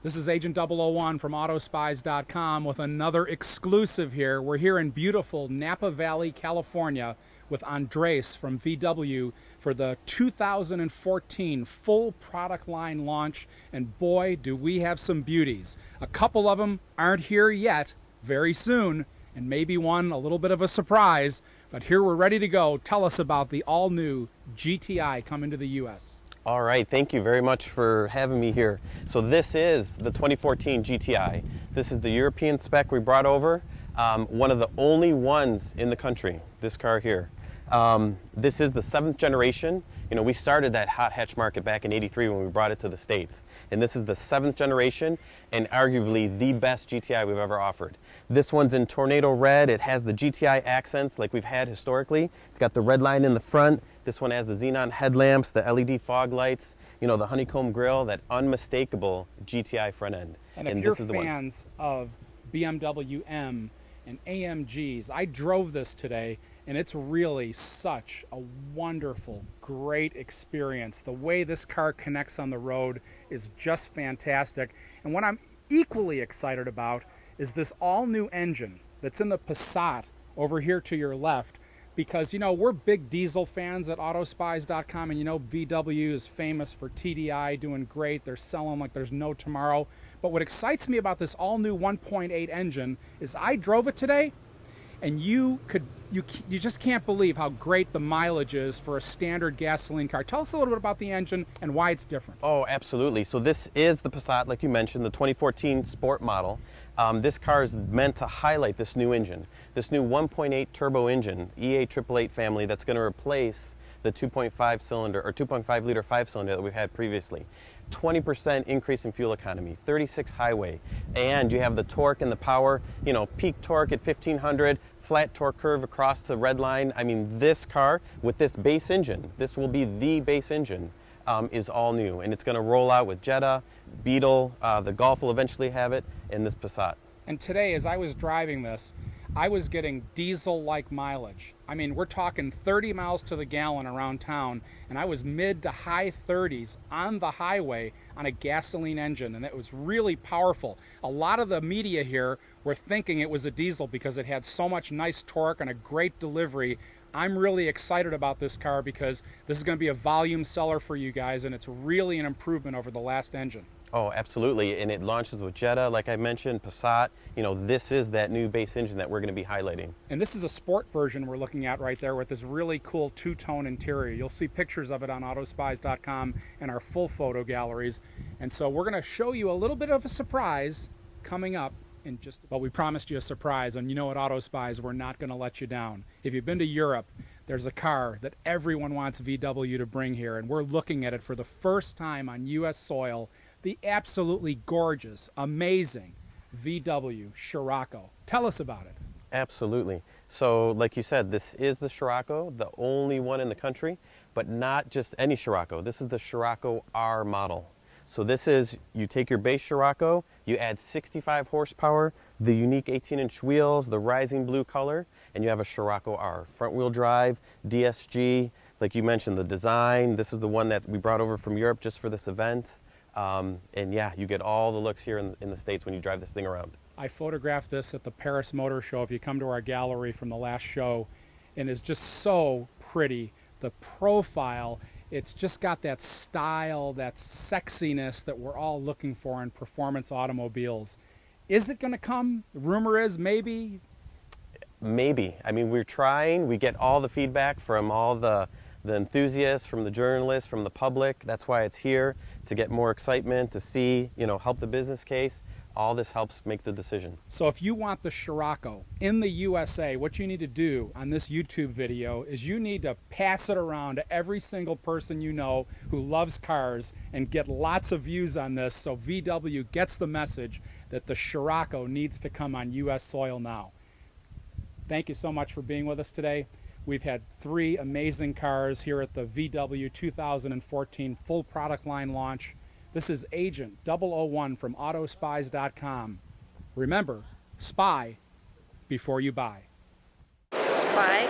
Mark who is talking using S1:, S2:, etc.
S1: This is Agent 001 from Autospies.com with another exclusive here. We're here in beautiful Napa Valley, California with Andres from VW for the 2014 full product line launch. And boy, do we have some beauties. A couple of them aren't here yet, very soon, and maybe one a little bit of a surprise. But here we're ready to go. Tell us about the all-new GTI coming to the U.S.
S2: All right, thank you very much for having me here. So this is the 2014 GTI. This is the European spec we brought over. One of the only ones in the country, this car here. This is the 7th generation. You know, we started that hot hatch market back in '83 when we brought it to the States. And this is the 7th generation and arguably the best GTI we've ever offered. This one's in tornado red. It has the GTI accents like we've had historically. It's got the red line in the front. This one has the xenon headlamps, the LED fog lights, you know, the honeycomb grille, that unmistakable GTI front end.
S1: And if you're fans of BMW M and AMGs, I drove this today, and it's really such a wonderful, great experience. The way this car connects on the road is just fantastic. And what I'm equally excited about is this all-new engine that's in the Passat over here to your left. Because, you know, we're big diesel fans at Autospies.com, and you know VW is famous for TDI doing great. They're selling like there's no tomorrow. But what excites me about this all-new 1.8 engine is I drove it today, and you just can't believe how great the mileage is for a standard gasoline car. Tell us a little bit about the engine and why it's different.
S2: Oh, absolutely. So this is the Passat, like you mentioned, the 2014 Sport model. This car is meant to highlight this new engine, this new 1.8 turbo engine, EA888 family, that's going to replace the 2.5 cylinder or 2.5 liter 5-cylinder that we've had previously. 20% increase in fuel economy, 36 highway, and you have the torque and the power, you know, peak torque at 1500, flat torque curve across the red line. I mean, this car with this base engine, this will be the base engine, is all new, and it's going to roll out with Jetta, Beetle, the Golf will eventually have it, and this Passat.
S1: And today, as I was driving this, I was getting diesel-like mileage. I mean, we're talking 30 miles to the gallon around town, and I was mid to high 30s on the highway on a gasoline engine, and it was really powerful. A lot of the media here were thinking it was a diesel because it had so much nice torque and a great delivery. I'm really excited about this car because this is going to be a volume seller for you guys, and it's really an improvement over the last engine.
S2: Oh, absolutely, and it launches with Jetta, like I mentioned, Passat. You know, this is that new base engine that we're going to be highlighting.
S1: And this is a sport version we're looking at right there with this really cool two-tone interior. You'll see pictures of it on Autospies.com and our full photo galleries. And so we're going to show you a little bit of a surprise coming up in just, well, we promised you a surprise, and you know at Autospies, we're not going to let you down. If you've been to Europe, there's a car that everyone wants VW to bring here, and we're looking at it for the first time on U.S. soil. The absolutely gorgeous, amazing VW Scirocco. Tell us about it.
S2: Absolutely. So, like you said, this is the Scirocco, the only one in the country, but not just any Scirocco. This is the Scirocco R model. So this is, you take your base Scirocco, you add 65 horsepower, the unique 18-inch wheels, the rising blue color, and you have a Scirocco R. Front-wheel drive, DSG, like you mentioned, the design. This is the one that we brought over from Europe just for this event. And yeah, you get all the looks here in the States when you drive this thing around.
S1: I photographed this at the Paris Motor Show, if you come to our gallery from the last show, and it's just so pretty. The profile, it's just got that style, that sexiness that we're all looking for in performance automobiles. Is it going to come? The rumor is maybe.
S2: Maybe. I mean, we're trying. We get all the feedback from all the enthusiasts, from the journalists, from the public. That's why it's here, to get more excitement, to see, you know, help the business case. All this helps make the decision.
S1: So if you want the Scirocco in the USA, what you need to do on this YouTube video is you need to pass it around to every single person you know who loves cars and get lots of views on this so VW gets the message that the Scirocco needs to come on US soil now. Thank you so much for being with us today. We've had 3 amazing cars here at the VW 2014 full product line launch. This is Agent 001 from Autospies.com. Remember, spy before you buy.
S3: Spy